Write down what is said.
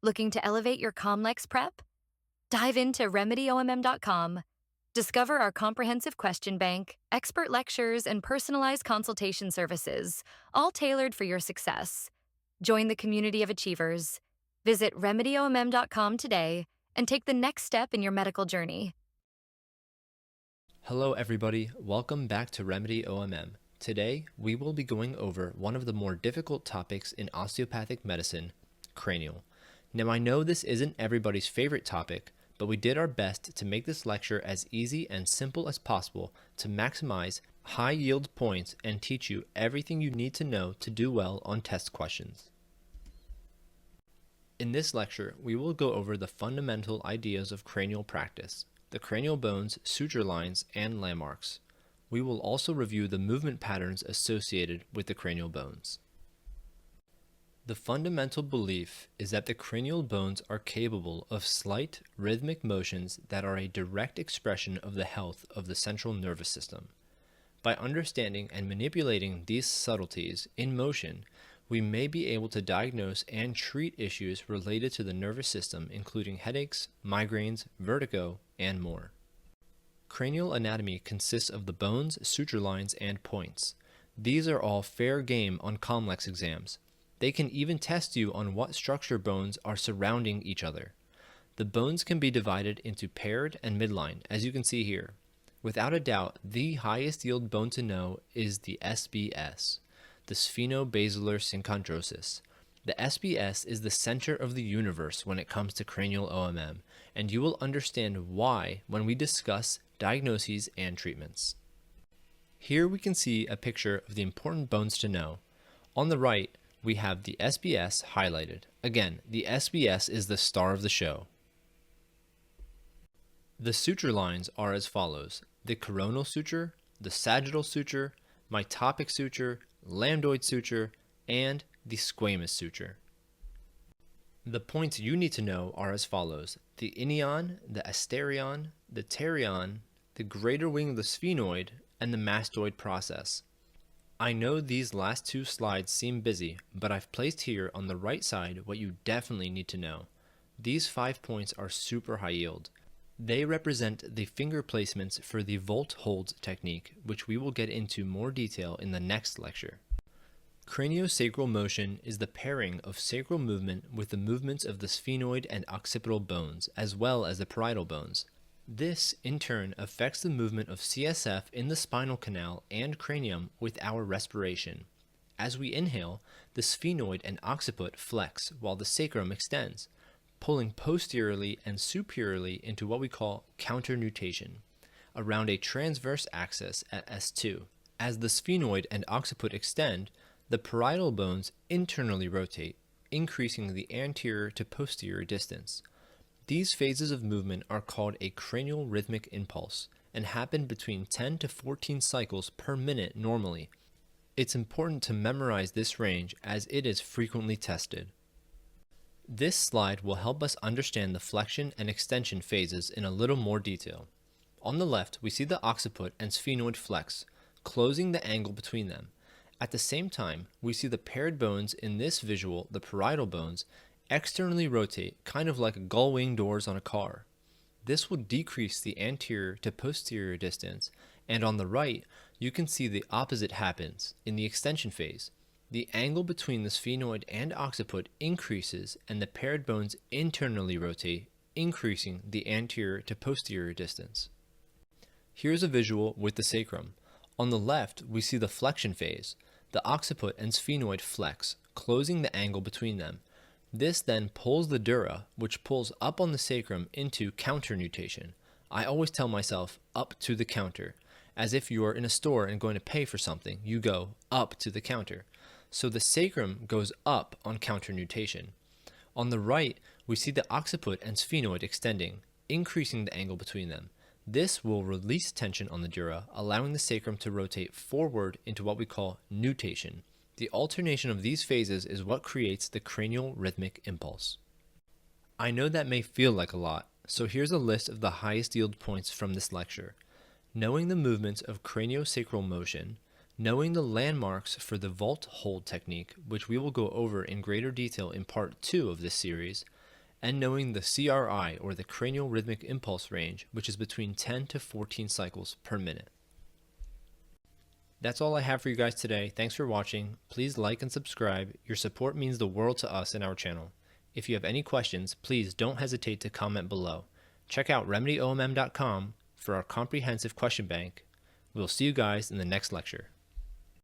Looking to elevate your COMLEX prep? Dive into RemedyOMM.com. Discover our comprehensive question bank, expert lectures, and personalized consultation services, all tailored for your success. Join the community of achievers. Visit RemedyOMM.com today and take the next step in your medical journey. Hello everybody, welcome back to Remedy OMM. Today, we will be going over one of the more difficult topics in osteopathic medicine, cranial. Now I know this isn't everybody's favorite topic, but we did our best to make this lecture as easy and simple as possible to maximize high yield points and teach you everything you need to know to do well on test questions. In this lecture, we will go over the fundamental ideas of cranial practice, the cranial bones, suture lines, and landmarks. We will also review the movement patterns associated with the cranial bones. The fundamental belief is that the cranial bones are capable of slight, rhythmic motions that are a direct expression of the health of the central nervous system. By understanding and manipulating these subtleties in motion, we may be able to diagnose and treat issues related to the nervous system, including headaches, migraines, vertigo, and more. Cranial anatomy consists of the bones, suture lines, and points. These are all fair game on COMLEX exams. They can even test you on what structure bones are surrounding each other. The bones can be divided into paired and midline, as you can see here. Without a doubt, the highest yield bone to know is the SBS, the spheno-basilar synchondrosis. The SBS is the center of the universe when it comes to cranial OMM, and you will understand why when we discuss diagnoses and treatments. Here we can see a picture of the important bones to know. On the right, we have the SBS highlighted. Again, the SBS is the star of the show. The suture lines are as follows: the coronal suture, the sagittal suture, mitopic suture, lambdoid suture, and the squamous suture. The points you need to know are as follows: the inion, the asterion, the pterion, the greater wing of the sphenoid, and the mastoid process. I know these last two slides seem busy, but I've placed here on the right side what you definitely need to know. These 5 points are super high yield. They represent the finger placements for the Volt hold technique, which we will get into more detail in the next lecture. Craniosacral motion is the pairing of sacral movement with the movements of the sphenoid and occipital bones, as well as the parietal bones. This, in turn, affects the movement of CSF in the spinal canal and cranium with our respiration. As we inhale, the sphenoid and occiput flex while the sacrum extends, pulling posteriorly and superiorly into what we call counternutation, around a transverse axis at S2. As the sphenoid and occiput extend, the parietal bones internally rotate, increasing the anterior to posterior distance. These phases of movement are called a cranial rhythmic impulse and happen between 10 to 14 cycles per minute normally. It's important to memorize this range as it is frequently tested. This slide will help us understand the flexion and extension phases in a little more detail. On the left, we see the occiput and sphenoid flex, closing the angle between them. At the same time, we see the paired bones in this visual, the parietal bones, externally rotate, kind of like gull wing doors on a car. This will decrease the anterior to posterior distance, and on the right, you can see the opposite happens in the extension phase. The angle between the sphenoid and occiput increases, and the paired bones internally rotate, increasing the anterior to posterior distance. Here's a visual with the sacrum. On the left, we see the flexion phase. The occiput and sphenoid flex, closing the angle between them. This then pulls the dura, which pulls up on the sacrum, into counternutation. I always tell myself, up to the counter. As if you are in a store and going to pay for something, you go up to the counter. So the sacrum goes up on counternutation. On the right, we see the occiput and sphenoid extending, increasing the angle between them. This will release tension on the dura, allowing the sacrum to rotate forward into what we call nutation. The alternation of these phases is what creates the cranial rhythmic impulse. I know that may feel like a lot, so here's a list of the highest yield points from this lecture. Knowing the movements of craniosacral motion, knowing the landmarks for the Volt hold technique, which we will go over in greater detail in part 2 of this series, and knowing the CRI, or the cranial rhythmic impulse range, which is between 10 to 14 cycles per minute. That's all I have for you guys today. Thanks for watching. Please like and subscribe. Your support means the world to us and our channel. If you have any questions, please don't hesitate to comment below. Check out RemedyOMM.com for our comprehensive question bank. We'll see you guys in the next lecture.